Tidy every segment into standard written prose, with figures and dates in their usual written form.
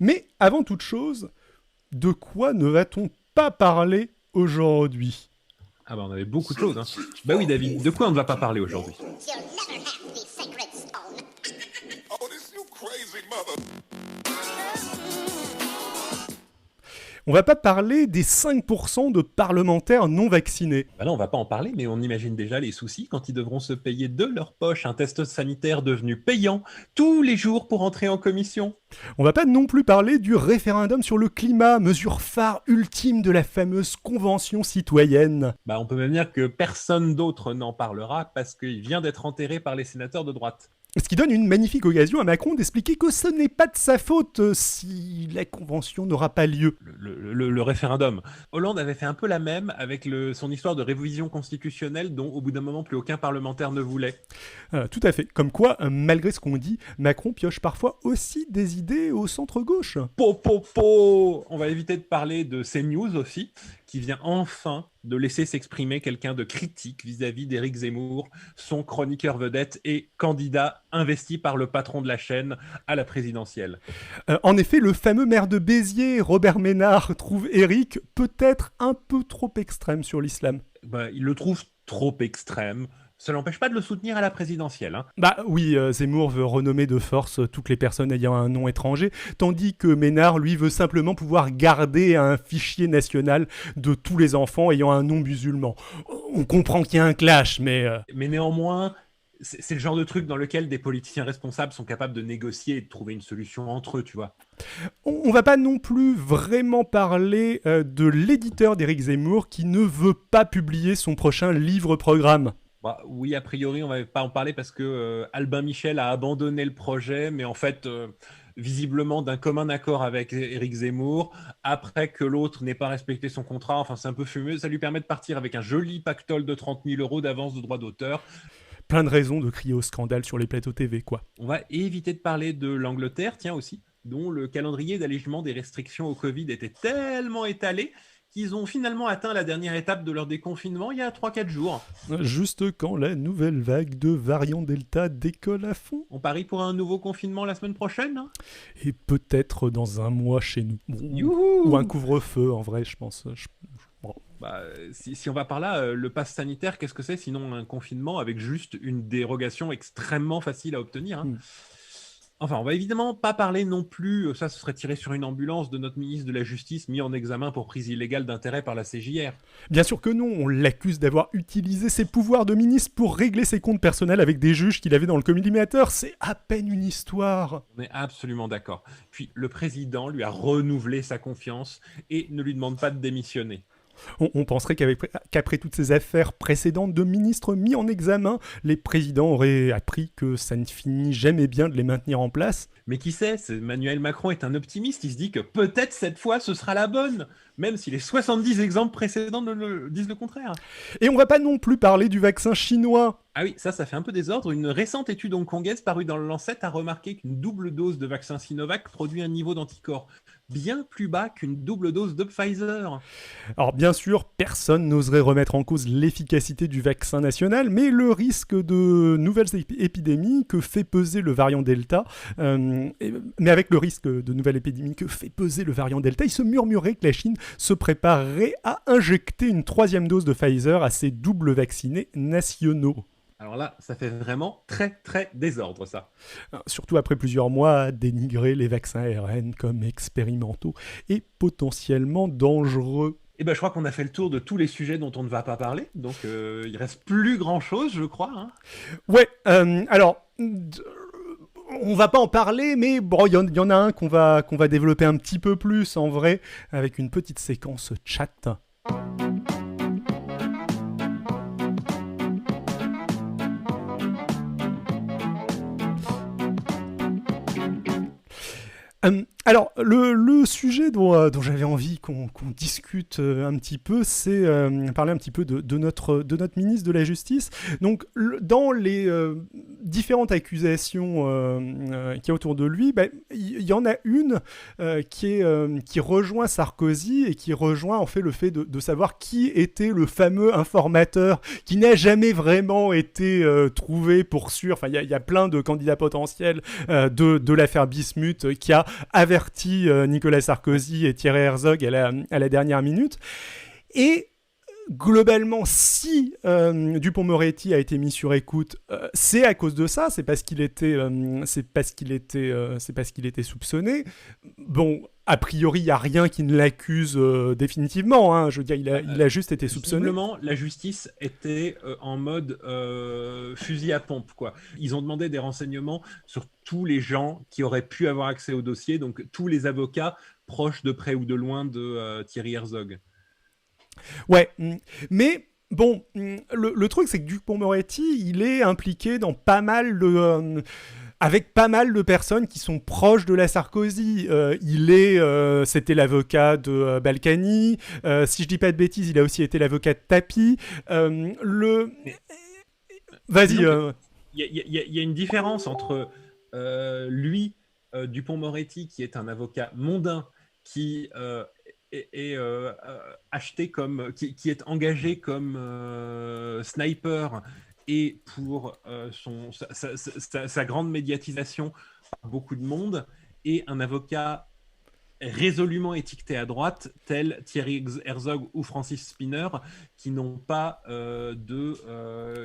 Mais avant toute chose, de quoi ne va-t-on pas parler aujourd'hui ? Ah bah on avait beaucoup de choses. Hein. Bah oui David, de quoi on ne va pas parler aujourd'hui ? On va pas parler des 5% de parlementaires non vaccinés. Bah là on va pas en parler, mais on imagine déjà les soucis quand ils devront se payer de leur poche un test sanitaire devenu payant tous les jours pour entrer en commission. On va pas non plus parler du référendum sur le climat, mesure phare ultime de la fameuse convention citoyenne. Bah on peut même dire que personne d'autre n'en parlera parce qu'il vient d'être enterré par les sénateurs de droite. Ce qui donne une magnifique occasion à Macron d'expliquer que ce n'est pas de sa faute si la convention n'aura pas lieu. Le référendum. Hollande avait fait un peu la même avec son histoire de révision constitutionnelle dont au bout d'un moment plus aucun parlementaire ne voulait. Tout à fait. Comme quoi, malgré ce qu'on dit, Macron pioche parfois aussi des idées au centre-gauche. On va éviter de parler de CNews aussi, qui vient enfin de laisser s'exprimer quelqu'un de critique vis-à-vis d'Éric Zemmour, son chroniqueur vedette et candidat investi par le patron de la chaîne à la présidentielle. En effet, le fameux maire de Béziers, Robert Ménard, trouve Éric peut-être un peu trop extrême sur l'islam. Il le trouve trop extrême. Ça n'empêche pas de le soutenir à la présidentielle. Hein. Bah oui, Zemmour veut renommer de force toutes les personnes ayant un nom étranger, tandis que Ménard, lui, veut simplement pouvoir garder un fichier national de tous les enfants ayant un nom musulman. On comprend qu'il y a un clash, mais... Mais néanmoins, c'est le genre de truc dans lequel des politiciens responsables sont capables de négocier et de trouver une solution entre eux, tu vois. On va pas non plus vraiment parler de l'éditeur d'Éric Zemmour qui ne veut pas publier son prochain livre-programme. Bah, oui, a priori, on va pas en parler parce que Albin Michel a abandonné le projet, mais en fait, visiblement d'un commun accord avec Éric Zemmour, après que l'autre n'ait pas respecté son contrat, enfin c'est un peu fumeux, ça lui permet de partir avec un joli pactole de 30 000 € d'avance de droit d'auteur. Plein de raisons de crier au scandale sur les plateaux TV, quoi. On va éviter de parler de l'Angleterre, tiens aussi, dont le calendrier d'allègement des restrictions au Covid était tellement étalé qu'ils ont finalement atteint la dernière étape de leur déconfinement il y a 3-4 jours. Juste quand la nouvelle vague de variant Delta décolle à fond. On parie pour un nouveau confinement la semaine prochaine, hein ? Et peut-être dans un mois chez nous. Ou un couvre-feu, en vrai, je pense. Bon. Bah, si on va par là, le pass sanitaire, qu'est-ce que c'est sinon un confinement avec juste une dérogation extrêmement facile à obtenir, hein ? Enfin, on va évidemment pas parler non plus, ça ce serait tiré sur une ambulance, de notre ministre de la Justice mis en examen pour prise illégale d'intérêt par la CJR. Bien sûr que non, on l'accuse d'avoir utilisé ses pouvoirs de ministre pour régler ses comptes personnels avec des juges qu'il avait dans le collimateur. C'est à peine une histoire. On est absolument d'accord. Puis le président lui a renouvelé sa confiance et ne lui demande pas de démissionner. On penserait qu'après toutes ces affaires précédentes de ministres mis en examen, les présidents auraient appris que ça ne finit jamais bien de les maintenir en place. Mais qui sait, Emmanuel Macron est un optimiste, il se dit que peut-être cette fois ce sera la bonne, même si les 70 exemples précédents disent le contraire. Et on va pas non plus parler du vaccin chinois. Ah oui, ça fait un peu désordre. Une récente étude hongkongaise parue dans le Lancet a remarqué qu'une double dose de vaccin Sinovac produit un niveau d'anticorps bien plus bas qu'une double dose de Pfizer. Alors bien sûr, personne n'oserait remettre en cause l'efficacité du vaccin national, mais le risque de nouvelles épidémies que fait peser le variant Delta, mais avec le risque de nouvelles épidémies que fait peser le variant Delta, il se murmurait que la Chine se préparerait à injecter une 3e dose de Pfizer à ses doubles vaccinés nationaux. Alors là, ça fait vraiment très très désordre, ça. Surtout après plusieurs mois à dénigrer les vaccins ARN comme expérimentaux et potentiellement dangereux. Eh ben, je crois qu'on a fait le tour de tous les sujets dont on ne va pas parler, donc il reste plus grand-chose, je crois. Hein. Ouais, alors... on va pas en parler, mais bon, il y en a un qu'on va développer un petit peu plus en vrai, avec une petite séquence chat. Alors, le sujet dont j'avais envie qu'on discute un petit peu, c'est parler un petit peu de notre ministre de la Justice. Donc, dans les différentes accusations qu'il y a autour de lui, il y en a une qui rejoint Sarkozy et qui rejoint en fait le fait de savoir qui était le fameux informateur qui n'a jamais vraiment été trouvé pour sûr. Enfin, il y a plein de candidats potentiels de l'affaire Bismuth qui a, avec averti Nicolas Sarkozy et Thierry Herzog à la dernière minute. Et globalement, si Dupond-Moretti a été mis sur écoute, c'est à cause de ça, c'est parce qu'il était soupçonné. Bon, a priori, il n'y a rien qui ne l'accuse définitivement. Hein. Je veux dire, il a juste été soupçonné. Simplement, la justice était en mode fusil à pompe, quoi. Ils ont demandé des renseignements sur tous les gens qui auraient pu avoir accès au dossier, donc tous les avocats proches de près ou de loin de Thierry Herzog. Ouais, mais bon, le truc, c'est que Dupond-Moretti, il est impliqué dans pas mal de... avec pas mal de personnes qui sont proches de la Sarkozy. C'était l'avocat de Balkany. Si je dis pas de bêtises, il a aussi été l'avocat de Tapi. Vas-y. Il y a une différence entre lui, Dupond-Moretti, qui est un avocat mondain, qui est acheté comme, qui est engagé comme sniper et pour sa grande médiatisation par beaucoup de monde, et un avocat résolument étiqueté à droite, tel Thierry Herzog ou Francis Spinner, qui n'ont pas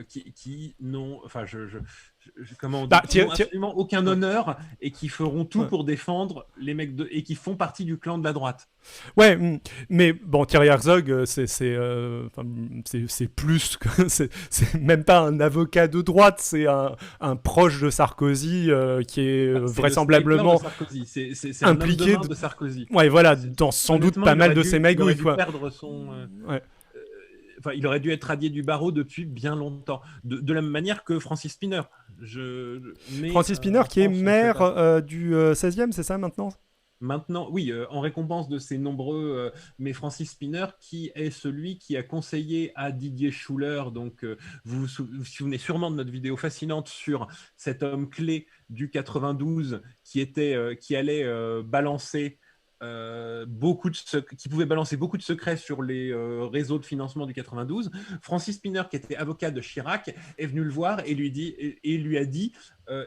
qui n'ont, enfin, qui n'ont absolument aucun honneur et qui feront tout pour défendre les mecs et qui font partie du clan de la droite. Ouais, mais bon, Thierry Herzog, c'est plus que c'est même pas un avocat de droite, c'est un proche de Sarkozy qui est vraisemblablement c'est impliqué un homme de Sarkozy. Ouais, voilà, dans sans doute pas mal de ses magouilles, quoi. Perdre son. Enfin, il aurait dû être radié du barreau depuis bien longtemps, de la même manière que Francis Spinner. Francis Spinner, qui est maire du 16e, c'est ça maintenant ? Maintenant, oui, en récompense de ses nombreux... mais Francis Spinner, qui est celui qui a conseillé à Didier Schuller, donc vous vous souvenez sûrement de notre vidéo fascinante sur cet homme clé du 92 qui allait balancer... qui pouvait balancer beaucoup de secrets sur les réseaux de financement du 92. Francis Spinner, qui était avocat de Chirac, est venu le voir et lui a dit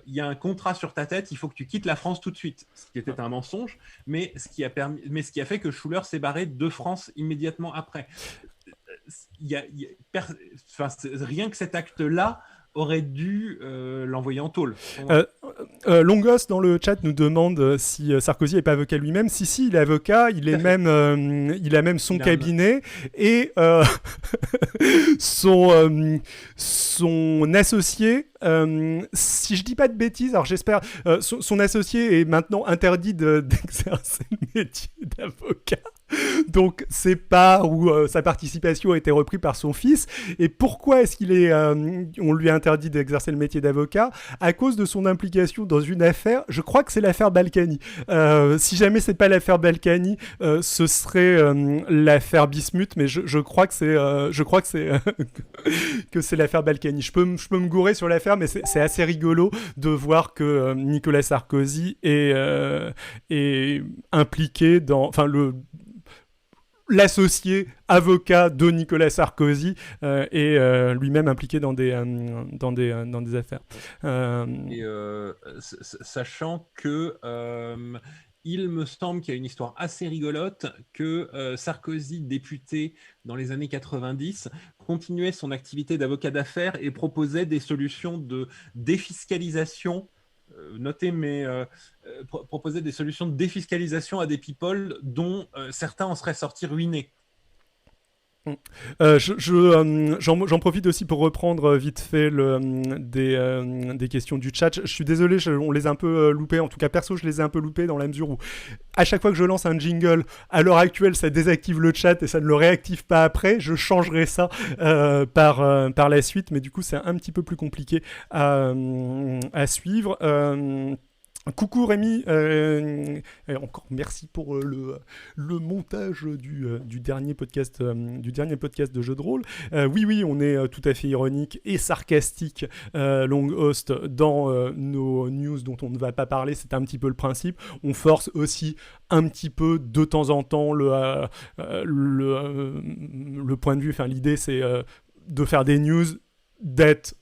il y a un contrat sur ta tête, il faut que tu quittes la France tout de suite. Ce qui était un mensonge, mais ce qui a fait que Schuller s'est barré de France immédiatement après. Rien que cet acte-là aurait dû l'envoyer en taulle. Longos dans le chat nous demande si Sarkozy n'est pas avocat lui-même. Si, il est avocat, il a même son cabinet et son associé, si je dis pas de bêtises, alors j'espère, son associé est maintenant interdit d'exercer le métier d'avocat. Donc c'est pas où sa participation a été reprise par son fils. Et pourquoi est-ce on lui a interdit d'exercer le métier d'avocat ? À cause de son implication dans une affaire. Je crois que c'est l'affaire Balkany. Si jamais c'est pas l'affaire Balkany, ce serait l'affaire Bismuth. Mais je crois que c'est que c'est l'affaire Balkany. Je peux me gourer sur l'affaire, mais c'est assez rigolo de voir que Nicolas Sarkozy est impliqué dans, enfin l'associé avocat de Nicolas Sarkozy est lui-même impliqué dans des affaires. Sachant que il me semble qu'il y a une histoire assez rigolote que Sarkozy, député dans les années 90, continuait son activité d'avocat d'affaires et proposait des solutions de défiscalisation. Proposer des solutions de défiscalisation à des people dont certains en seraient sortis ruinés. J'en profite aussi pour reprendre vite fait des questions du chat. Je suis désolé, on les a un peu loupées. En tout cas, perso, je les ai un peu loupées dans la mesure où à chaque fois que je lance un jingle, à l'heure actuelle, ça désactive le chat et ça ne le réactive pas après. Je changerai ça par la suite, mais du coup, c'est un petit peu plus compliqué à suivre. Coucou Rémi, et encore merci pour le montage du dernier podcast de jeu de rôle. Oui, on est tout à fait ironique et sarcastique, long host, dans nos news dont on ne va pas parler. C'est un petit peu le principe. On force aussi un petit peu de temps en temps le point de vue. Enfin, l'idée c'est de faire des news, d'être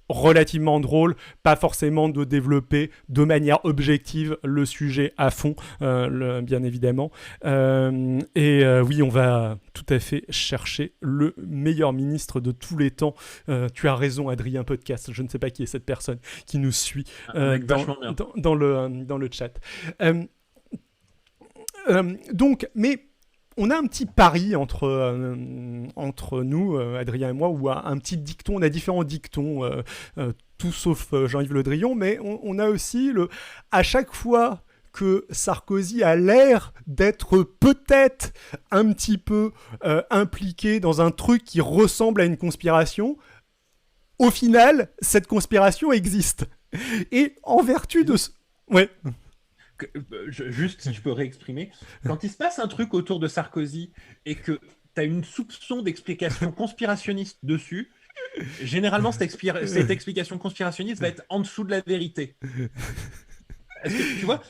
relativement drôle, pas forcément de développer de manière objective le sujet à fond, bien évidemment. Oui, on va tout à fait chercher le meilleur ministre de tous les temps. Tu as raison, Adrien Podcast. Je ne sais pas qui est cette personne qui nous suit dans le chat. Donc, mais on a un petit pari entre nous, Adrien et moi, ou un petit dicton. On a différents dictons, tout sauf Jean-Yves Le Drian, mais on a aussi à chaque fois que Sarkozy a l'air d'être peut-être un petit peu impliqué dans un truc qui ressemble à une conspiration, au final, cette conspiration existe. Et en vertu de ce... Ouais. Juste, si je peux réexprimer, quand il se passe un truc autour de Sarkozy et que tu as une soupçon d'explication conspirationniste dessus, généralement, cette explication conspirationniste va être en dessous de la vérité. Est-ce que, tu vois,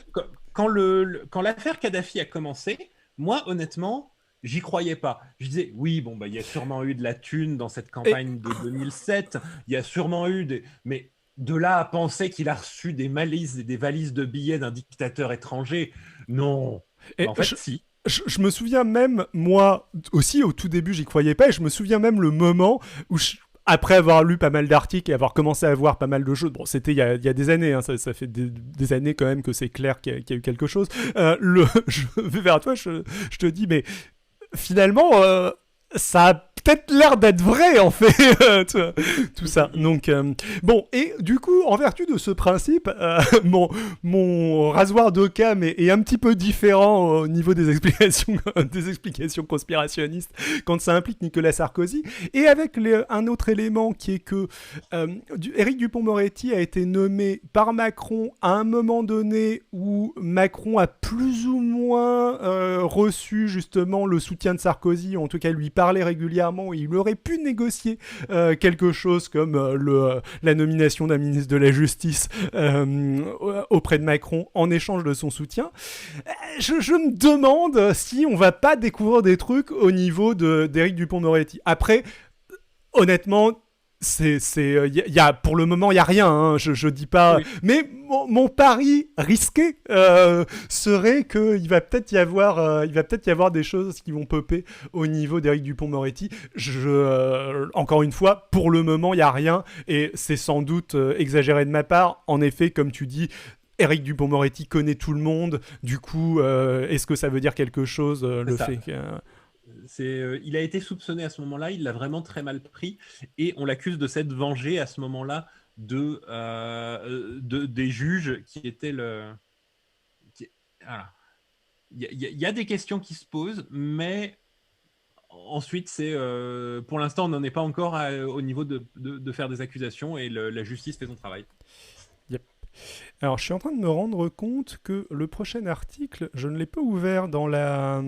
quand l'affaire Kadhafi a commencé, moi, honnêtement, j'y croyais pas. Je disais, oui, bon, il y a sûrement eu de la thune dans cette campagne de 2007, il y a sûrement eu des... Mais de là à penser qu'il a reçu des valises de billets d'un dictateur étranger, non. En fait, si. Je me souviens même, moi aussi, au tout début, j'y croyais pas, et je me souviens même le moment où après avoir lu pas mal d'articles et avoir commencé à voir pas mal de choses, bon, c'était il y a des années, hein, ça fait des années quand même que c'est clair qu'il y a eu quelque chose. Je vais vers toi, je te dis, mais finalement, ça a peut-être l'air d'être vrai, en fait, tout ça. Donc, bon, et du coup, en vertu de ce principe, mon rasoir d'Occam est un petit peu différent au niveau des explications conspirationnistes quand ça implique Nicolas Sarkozy. Et avec un autre élément qui est que Éric Dupond-Moretti a été nommé par Macron à un moment donné où Macron a plus ou moins reçu justement le soutien de Sarkozy, ou en tout cas lui parlait régulièrement. Il aurait pu négocier quelque chose comme la nomination d'un ministre de la Justice auprès de Macron en échange de son soutien. Je me demande si on va pas découvrir des trucs au niveau d'Éric Dupond-Moretti. Après, honnêtement, pour le moment, il n'y a rien, hein, je dis pas... Oui. Mais mon pari risqué serait qu'il va peut-être y avoir des choses qui vont popper au niveau d'Éric Dupond-Moretti. Encore une fois, pour le moment, il n'y a rien, et c'est sans doute exagéré de ma part. En effet, comme tu dis, Éric Dupond-Moretti connaît tout le monde. Du coup, est-ce que ça veut dire quelque chose, le fait que... il a été soupçonné à ce moment-là, il l'a vraiment très mal pris, et on l'accuse de s'être vengé à ce moment-là des juges qui étaient voilà. Il y a des questions qui se posent, mais ensuite, pour l'instant, on n'en est pas encore au niveau de faire des accusations, et la justice fait son travail. Yep. Alors, je suis en train de me rendre compte que le prochain article, je ne l'ai pas ouvert dans la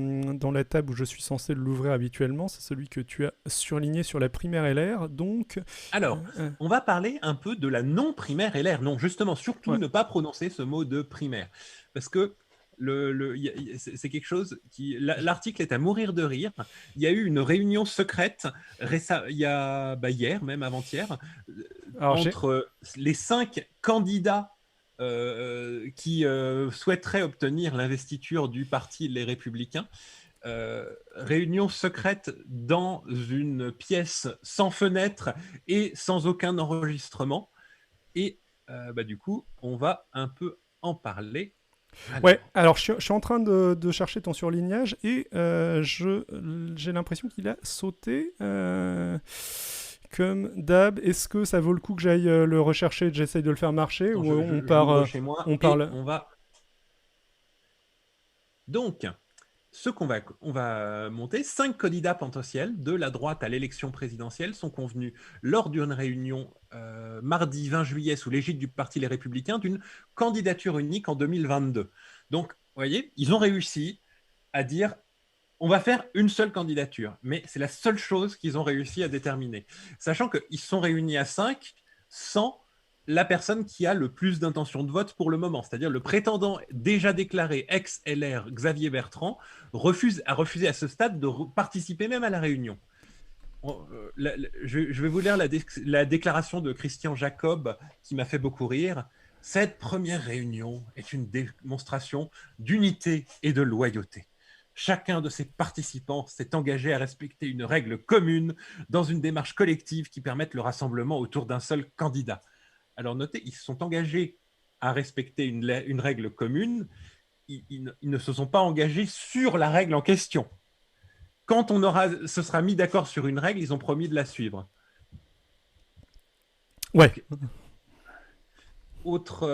table où je suis censé l'ouvrir habituellement. C'est celui que tu as surligné sur la primaire LR. Donc, alors, on va parler un peu de la non-primaire LR. Non, justement, surtout ne pas prononcer ce mot de primaire. Parce que c'est quelque chose qui... L'article est à mourir de rire. Il y a eu une réunion secrète hier, même avant-hier, entre les 5 candidats qui souhaiteraient obtenir l'investiture du parti Les Républicains. Réunion secrète dans une pièce sans fenêtre et sans aucun enregistrement. Et du coup, on va un peu en parler. Alors je suis en train de chercher ton surlignage et j'ai l'impression qu'il a sauté comme d'hab. Est-ce que ça vaut le coup que j'aille le rechercher et que j'essaye de le faire marcher, ou on part chez moi, on va... Donc, on va monter, 5 candidats potentiels de la droite à l'élection présidentielle sont convenus lors d'une réunion mardi 20 juillet sous l'égide du parti Les Républicains d'une candidature unique en 2022. Donc, vous voyez, ils ont réussi à dire on va faire une seule candidature, mais c'est la seule chose qu'ils ont réussi à déterminer. Sachant qu'ils sont réunis à 5 sans la personne qui a le plus d'intention de vote pour le moment, c'est-à-dire le prétendant déjà déclaré ex-LR Xavier Bertrand a refusé à ce stade de participer même à la réunion. je vais vous lire la déclaration de Christian Jacob qui m'a fait beaucoup rire. Cette première réunion est une démonstration d'unité et de loyauté. Chacun de ses participants s'est engagé à respecter une règle commune dans une démarche collective qui permette le rassemblement autour d'un seul candidat. Alors notez, ils se sont engagés à respecter une règle commune. Ils ne se sont pas engagés sur la règle en question. Quand se sera mis d'accord sur une règle, ils ont promis de la suivre. Ouais. Autre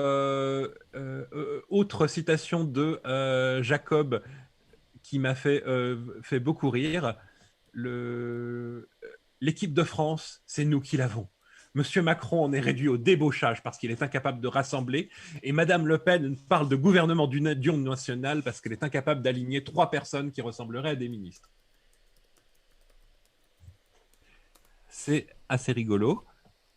citation de Jacob qui m'a fait beaucoup rire. L'équipe de France, c'est nous qui l'avons. Monsieur Macron en est réduit au débauchage parce qu'il est incapable de rassembler. Et Madame Le Pen parle de gouvernement d'union nationale parce qu'elle est incapable d'aligner 3 personnes qui ressembleraient à des ministres. C'est assez rigolo.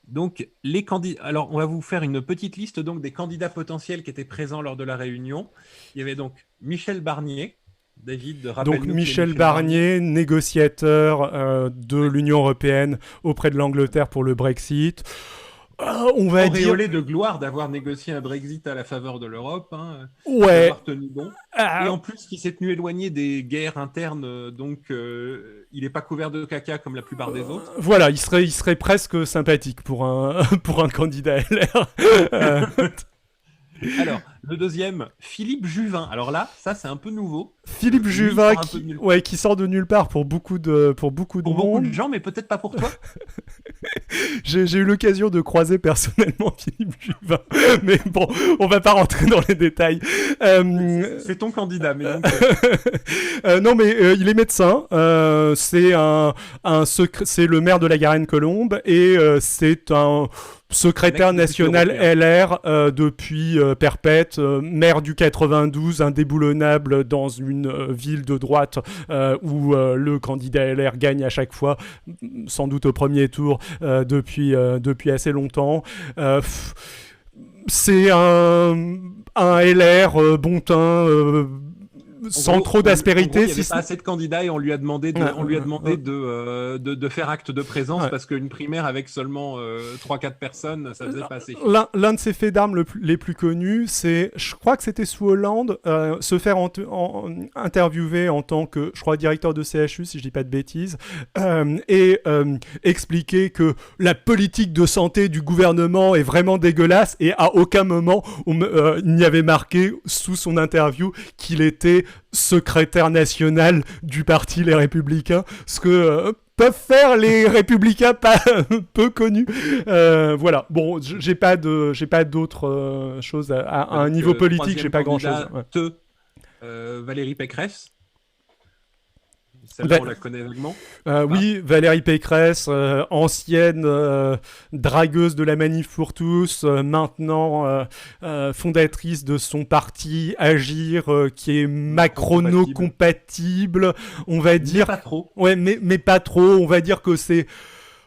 Donc, les candidats. Alors, on va vous faire une petite liste donc, des candidats potentiels qui étaient présents lors de la réunion. Il y avait donc Michel Barnier. David, donc Michel Barnier, négociateur de l'Union européenne auprès de l'Angleterre pour le Brexit. On va auréolé de gloire d'avoir négocié un Brexit à la faveur de l'Europe. Hein, ouais. D'avoir tenu bon. Et en plus, qui s'est tenu éloigné des guerres internes, donc il n'est pas couvert de caca comme la plupart des autres. Voilà, il serait presque sympathique pour un candidat LR. Alors, le deuxième, Philippe Juvin. Alors là, ça c'est un peu nouveau. Philippe Juvin qui sort de nulle part pour beaucoup de pour monde. Beaucoup de gens, mais peut-être pas pour toi. J'ai eu l'occasion de croiser personnellement Philippe Juvin, mais bon, on va pas rentrer dans les détails. C'est ton candidat, mais donc... non, mais il est médecin. C'est c'est le maire de la Garenne-Colombe et c'est un secrétaire national LR depuis perpète, maire du 92, indéboulonnable dans une ville de droite où le candidat LR gagne à chaque fois, sans doute au premier tour, depuis assez longtemps. C'est un LR bon teint, sans trop d'aspérité. Il n'y avait pas assez de candidats et on lui a demandé de faire acte de présence parce qu'une primaire avec seulement 3-4 personnes, ça faisait pas assez. L'un de ses faits d'armes les plus connus, c'est, je crois que c'était sous Hollande, se faire interviewer en tant que, je crois, directeur de CHU, si je dis pas de bêtises, et expliquer que la politique de santé du gouvernement est vraiment dégueulasse et à aucun moment il n'y avait marqué sous son interview qu'il était secrétaire national du parti Les Républicains, ce que peuvent faire les Républicains peu connus. Voilà. Bon, j'ai pas d'autres choses à un niveau politique. J'ai pas grand chose. Valérie Pécresse. Celle-là, on la connaît vaguement. Oui, Valérie Pécresse, ancienne dragueuse de la Manif pour tous, maintenant fondatrice de son parti Agir, qui est macrono-compatible, on va dire. Mais pas trop. Ouais, mais pas trop. On va dire que c'est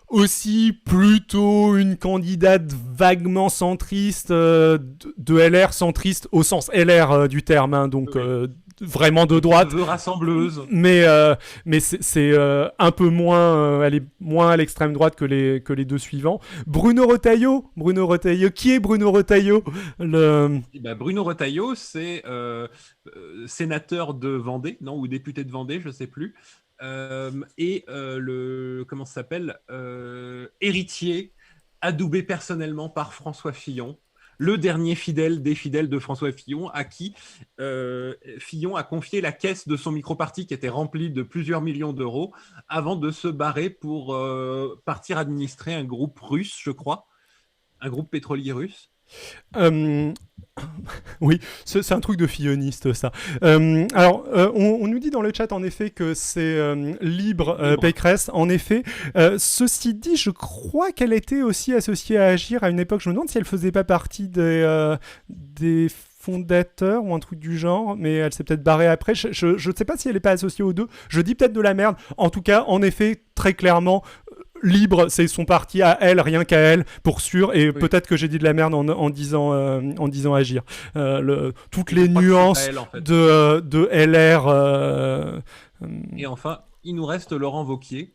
aussi plutôt une candidate vaguement centriste, de LR centriste au sens LR du terme, hein, donc vraiment de droite. Rassembleuse. Mais c'est un peu moins, elle est moins à l'extrême droite que les deux suivants. Bruno Retailleau, qui est Bruno Retailleau? Bruno Retailleau, c'est sénateur de Vendée, non, ou député de Vendée, je sais plus. Comment ça s'appelle, héritier adoubé personnellement par François Fillon, le dernier fidèle des fidèles de François Fillon, à qui Fillon a confié la caisse de son micro-parti qui était remplie de plusieurs millions d'euros avant de se barrer pour partir administrer un groupe russe, je crois, un groupe pétrolier russe. Oui, c'est un truc de filloniste, ça. Alors, on nous dit dans le chat, en effet, que c'est libre. Pécresse. En effet, ceci dit, je crois qu'elle était aussi associée à Agir à une époque. Je me demande si elle faisait pas partie des fondateurs ou un truc du genre, mais elle s'est peut-être barrée après. Je ne sais pas si elle n'est pas associée aux deux. Je dis peut-être de la merde. En tout cas, en effet, très clairement... Libre, c'est son parti à elle, rien qu'à elle, pour sûr. Et oui. Peut-être que j'ai dit de la merde en disant Agir. Toutes les nuances elle, en fait. de LR. Et enfin, il nous reste Laurent Wauquiez.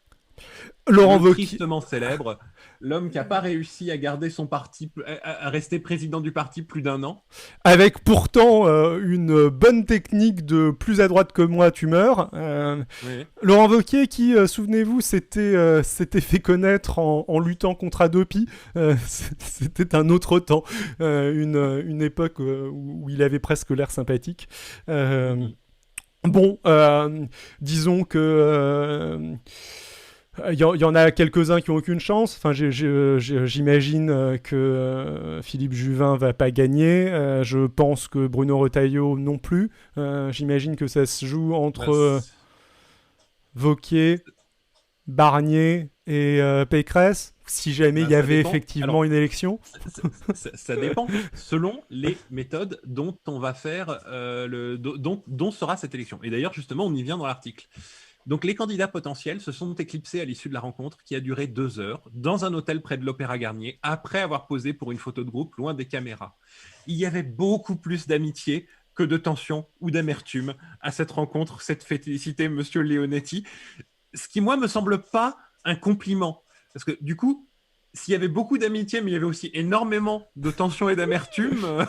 Laurent Le Wauquiez. tristement célèbre, l'homme qui n'a pas réussi à garder son parti, à rester président du parti plus d'1 an. Avec pourtant une bonne technique de plus à droite que moi, tu meurs. Oui. Laurent Wauquiez, qui, souvenez-vous, s'était fait connaître en luttant contre Adopi. C'était un autre temps, une époque où il avait presque l'air sympathique. Bon, disons que il y en a quelques-uns qui ont aucune chance. Enfin, j'imagine que Philippe Juvin va pas gagner. Je pense que Bruno Retailleau non plus. J'imagine que ça se joue entre Wauquiez, Barnier et Pécresse, si jamais il y avait dépend. effectivement Alors, une élection. ça dépend selon les méthodes dont on va faire, dont sera cette élection. Et d'ailleurs, justement, on y vient dans l'article. Donc, les candidats potentiels se sont éclipsés à l'issue de la rencontre qui a duré 2 heures dans un hôtel près de l'Opéra Garnier, après avoir posé pour une photo de groupe loin des caméras. Il y avait beaucoup plus d'amitié que de tension ou d'amertume à cette rencontre, cette félicité, Monsieur Leonetti. Ce qui, moi, me semble pas un compliment. Parce que, du coup, s'il y avait beaucoup d'amitié, mais il y avait aussi énormément de tension et d'amertume,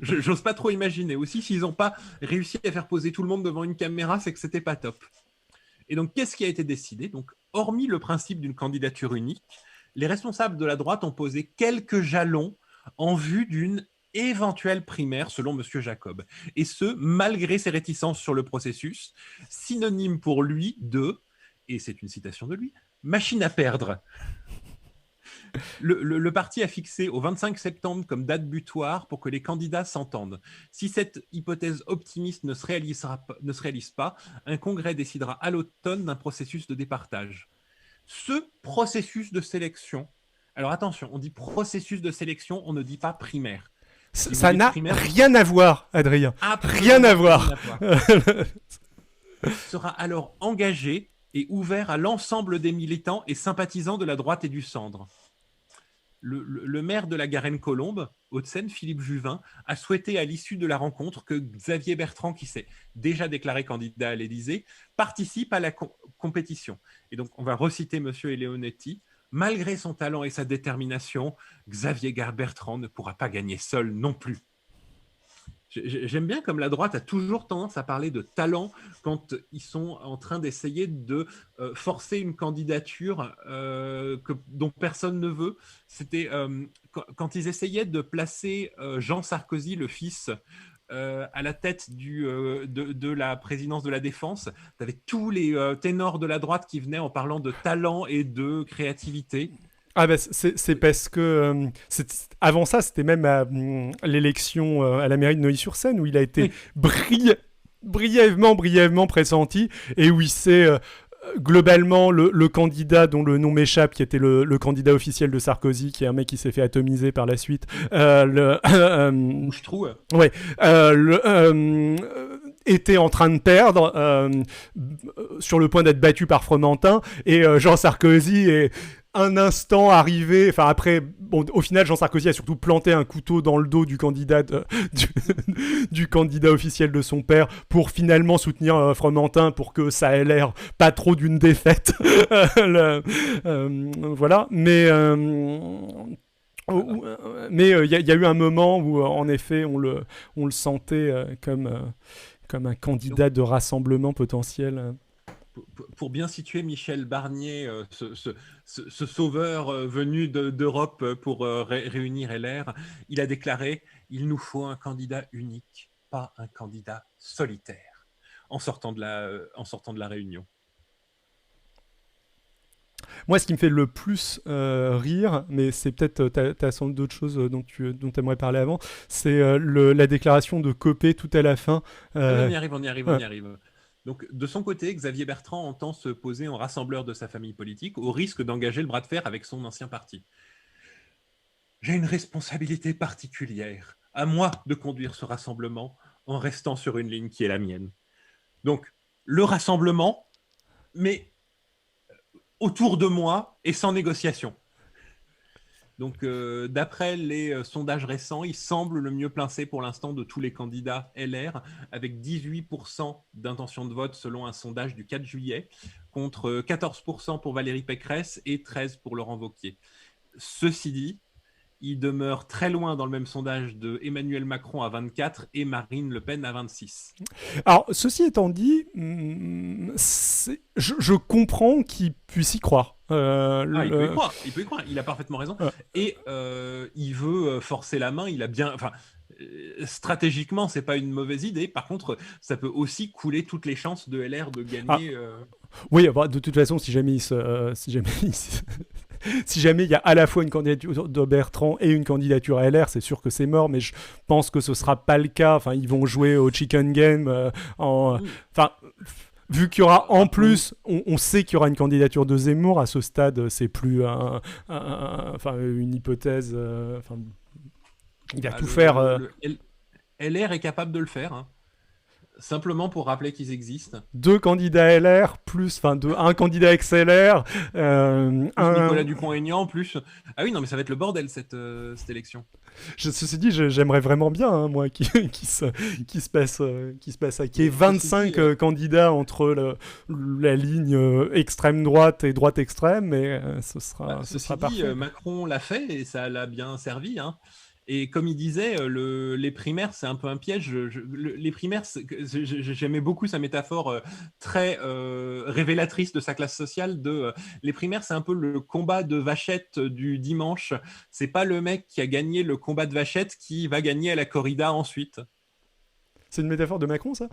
j'ose pas trop imaginer. Aussi, s'ils n'ont pas réussi à faire poser tout le monde devant une caméra, c'est que c'était pas top. Et donc, qu'est-ce qui a été décidé? Donc, hormis le principe d'une candidature unique, les responsables de la droite ont posé quelques jalons en vue d'une éventuelle primaire, selon M. Jacob. Et ce, malgré ses réticences sur le processus, synonyme pour lui de, et c'est une citation de lui, machine à perdre. Le parti a fixé au 25 septembre comme date butoir pour que les candidats s'entendent. Si cette hypothèse optimiste ne se réalise pas, un congrès décidera à l'automne d'un processus de départage. Ce processus de sélection, alors attention, on dit processus de sélection, on ne dit pas primaire. Si ça n'a primaire, rien à voir, Adrien. Rien à voir. Sera alors engagé et ouvert à l'ensemble des militants et sympathisants de la droite et du centre. Le maire de la Garenne-Colombe, Hauts-de-Seine, Philippe Juvin, a souhaité à l'issue de la rencontre que Xavier Bertrand, qui s'est déjà déclaré candidat à l'Élysée, participe à la compétition. Et donc, on va reciter M. Leonetti. Malgré son talent et sa détermination, Xavier Bertrand ne pourra pas gagner seul non plus. J'aime bien comme la droite a toujours tendance à parler de talent quand ils sont en train d'essayer de forcer une candidature dont personne ne veut. C'était quand ils essayaient de placer Jean Sarkozy, le fils, à la tête de la présidence de la Défense. Tu avais tous les ténors de la droite qui venaient en parlant de talent et de créativité. Ah bah c'est parce que avant ça, c'était même à l'élection à la mairie de Neuilly-sur-Seine où il a été brièvement pressenti et où il s'est globalement le candidat dont le nom m'échappe, qui était le candidat officiel de Sarkozy, qui est un mec qui s'est fait atomiser par la suite. Je trouve. Ouais. Était en train de perdre, sur le point d'être battu par Fromentin, et Jean Sarkozy est un instant arrivé, enfin après, bon, au final Jean Sarkozy a surtout planté un couteau dans le dos du candidat du candidat officiel de son père pour finalement soutenir Fromentin pour que ça ait l'air pas trop d'une défaite. Voilà, mais il y a eu un moment où en effet on le sentait comme un candidat de rassemblement potentiel. Pour bien situer Michel Barnier, ce sauveur venu d'Europe pour réunir LR, il a déclaré « Il nous faut un candidat unique, pas un candidat solitaire » en sortant de la réunion. Moi, ce qui me fait le plus rire, mais c'est peut-être, t'as sans doute d'autres choses dont tu aimerais parler avant, c'est la déclaration de Copé tout à la fin. On y arrive. Donc, de son côté, Xavier Bertrand entend se poser en rassembleur de sa famille politique au risque d'engager le bras de fer avec son ancien parti. J'ai une responsabilité particulière, à moi de conduire ce rassemblement en restant sur une ligne qui est la mienne. Donc, le rassemblement, mais autour de moi et sans négociation. Donc, d'après les sondages récents, il semble le mieux placé pour l'instant de tous les candidats LR, avec 18% d'intention de vote selon un sondage du 4 juillet, contre 14% pour Valérie Pécresse et 13% pour Laurent Wauquiez. Ceci dit, il demeure très loin dans le même sondage de Emmanuel Macron à 24 et Marine Le Pen à 26. Alors, ceci étant dit, je comprends qu'il puisse y croire. Il peut y croire, il a parfaitement raison. Et il veut forcer la main, il a bien... Enfin, stratégiquement, c'est pas une mauvaise idée. Par contre, ça peut aussi couler toutes les chances de LR de gagner. Oui, de toute façon, si jamais il y a à la fois une candidature de Bertrand et une candidature à LR, c'est sûr que c'est mort, mais je pense que ce sera pas le cas. Enfin, ils vont jouer au chicken game vu qu'il y aura en plus, on sait qu'il y aura une candidature de Zemmour, à ce stade, c'est plus une hypothèse. Il va tout faire. LR est capable de le faire. Hein. Simplement pour rappeler qu'ils existent. 2 candidats LR, un candidat XLR. Nicolas Dupont-Aignan, plus... Ah oui, non, mais ça va être le bordel, cette élection. Ceci dit, j'aimerais vraiment bien, moi, qu'il se passe ça. Qu'il y ait 25 candidats entre la ligne extrême droite et droite extrême, mais ce sera parfait. Macron l'a fait et ça l'a bien servi, hein. Et comme il disait, les primaires, c'est un peu un piège. Les primaires, j'aimais beaucoup sa métaphore très révélatrice de sa classe sociale. Les primaires, c'est un peu le combat de vachette du dimanche. C'est pas le mec qui a gagné le combat de vachette qui va gagner à la corrida ensuite. C'est une métaphore de Macron, ça ?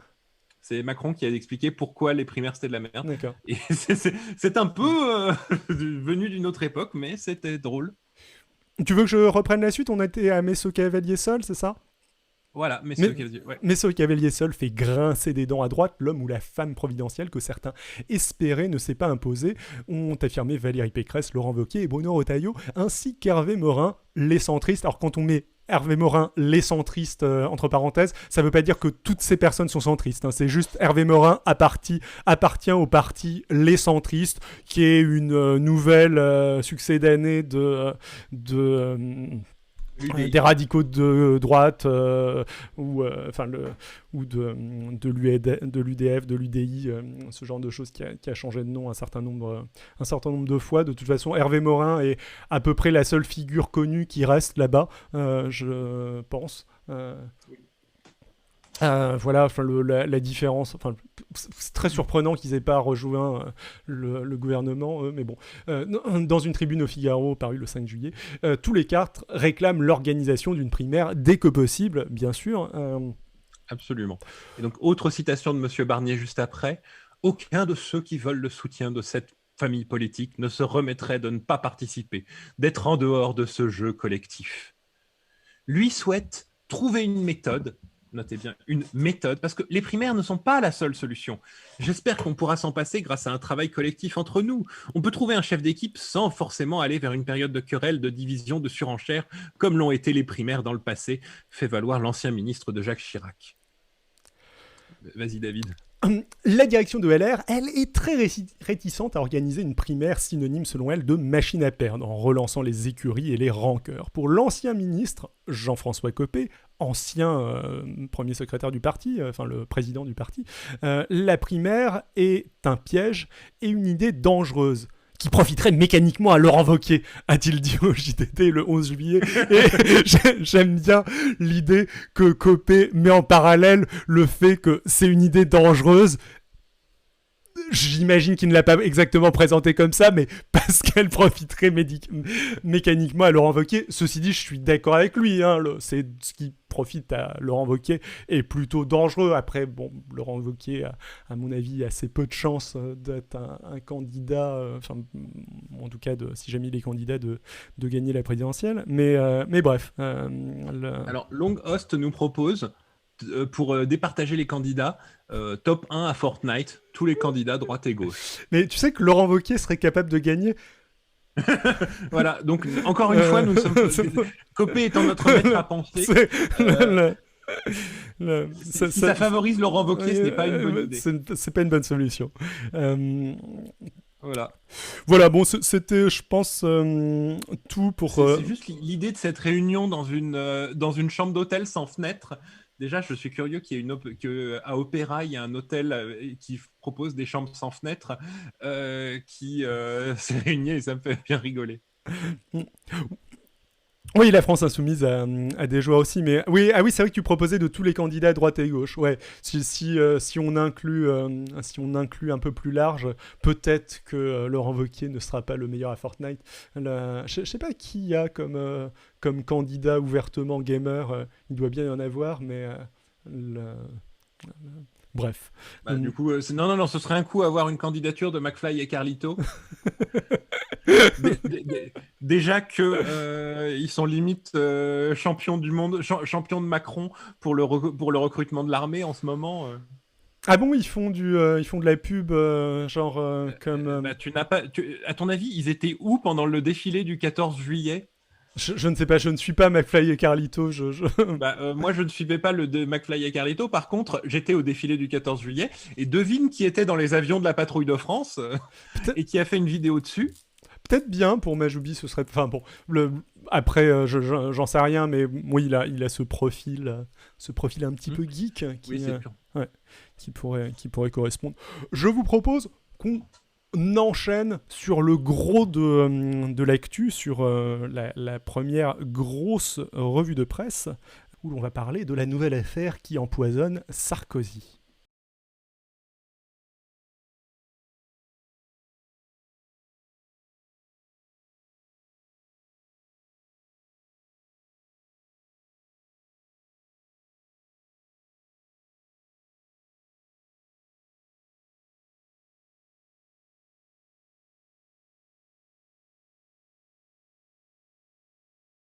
C'est Macron qui a expliqué pourquoi les primaires, c'était de la merde. D'accord. Et c'est un peu venu d'une autre époque, mais c'était drôle. Tu veux que je reprenne la suite ? On était à Messot Cavalier seul, c'est ça ? Voilà, Messot Cavalier seul fait grincer des dents à droite l'homme ou la femme providentielle que certains espéraient ne s'est pas imposé, ont affirmé Valérie Pécresse, Laurent Wauquiez et Bruno Retailleau, ainsi qu'Hervé Morin, les centristes. Alors quand on met Hervé Morin, les centristes, entre parenthèses, ça ne veut pas dire que toutes ces personnes sont centristes. Hein. C'est juste Hervé Morin appartient au parti Les Centristes, qui est une nouvelle succédanée des radicaux de droite ou de l'UDF, de l'UDI, ce genre de choses qui a changé de nom un certain nombre de fois. De toute façon, Hervé Morin est à peu près la seule figure connue qui reste là-bas, je pense. Voilà, la différence. C'est très surprenant qu'ils aient pas rejoint le gouvernement, mais bon. Dans une tribune au Figaro parue le 5 juillet, tous les quatre réclament l'organisation d'une primaire dès que possible, bien sûr. Absolument. Et donc, autre citation de M. Barnier juste après. Aucun de ceux qui veulent le soutien de cette famille politique ne se remettrait de ne pas participer, d'être en dehors de ce jeu collectif. Lui souhaite trouver une méthode. Notez bien, une méthode, parce que les primaires ne sont pas la seule solution. J'espère qu'on pourra s'en passer grâce à un travail collectif entre nous. On peut trouver un chef d'équipe sans forcément aller vers une période de querelle, de division, de surenchère, comme l'ont été les primaires dans le passé, fait valoir l'ancien ministre de Jacques Chirac. Vas-y, David. La direction de LR, elle est très réticente à organiser une primaire synonyme, selon elle, de machine à perdre, en relançant les écuries et les rancœurs. Pour l'ancien ministre, Jean-François Copé, ancien premier secrétaire du parti, le président du parti, la primaire est un piège et une idée dangereuse, qui profiterait mécaniquement à Laurent Wauquiez, a-t-il dit au JDD le 11 juillet. Et j'aime bien l'idée que Copé met en parallèle le fait que c'est une idée dangereuse. J'imagine qu'il ne l'a pas exactement présenté comme ça, mais parce qu'elle profiterait mécaniquement à Laurent Wauquiez. Ceci dit, je suis d'accord avec lui. C'est ce qui profite à Laurent Wauquiez est plutôt dangereux. Après, bon, Laurent Wauquiez, à mon avis, a assez peu de chances d'être un candidat, en tout cas, si jamais il est candidat, de gagner la présidentielle. Mais bref. Alors, Long Host nous propose, pour départager les candidats, top 1 à Fortnite, tous les candidats droite et gauche. Mais tu sais que Laurent Wauquiez serait capable de gagner. Voilà, donc encore une fois, nous sommes Copé étant notre maître à penser. Si ça favorise Laurent Wauquiez, ce n'est pas une bonne idée. C'est pas une bonne solution. Ouais, Voilà. Voilà, bon, c'était, je pense, tout pour... C'est juste l'idée de cette réunion dans une chambre d'hôtel sans fenêtre. Déjà, je suis curieux qu'il y ait qu'à Opéra, il y a un hôtel qui propose des chambres sans fenêtre qui s'est réuni et ça me fait bien rigoler. Oui, la France insoumise a des joies aussi, mais oui, ah oui, c'est vrai que tu proposais de tous les candidats à droite et gauche. Ouais, si on inclut un peu plus large, peut-être que Laurent Wauquiez ne sera pas le meilleur à Fortnite. Je sais pas qui y a comme candidat ouvertement gamer. Il doit bien y en avoir, mais bref. Bah, du coup, non, ce serait un coup avoir une candidature de McFly et Carlito. Déjà que ils sont limite champions du monde, champions de Macron pour pour le recrutement de l'armée en ce moment. Ah bon, ils font de la pub, genre comme. Bah, à ton avis, ils étaient où pendant le défilé du 14 juillet? Je ne sais pas, je ne suis pas McFly et Carlito. Bah, moi, je ne suivais pas le de McFly et Carlito. Par contre, j'étais au défilé du 14 juillet et devine qui était dans les avions de la patrouille de France et qui a fait une vidéo dessus. Peut-être bien pour Majoubi, ce serait. Enfin bon, après, j'en sais rien, mais oui, il a ce profil un petit peu geek Oui, c'est sûr. Ouais, qui pourrait correspondre. Je vous propose qu'on enchaîne sur le gros de l'actu, sur la première grosse revue de presse, où l'on va parler de la nouvelle affaire qui empoisonne Sarkozy.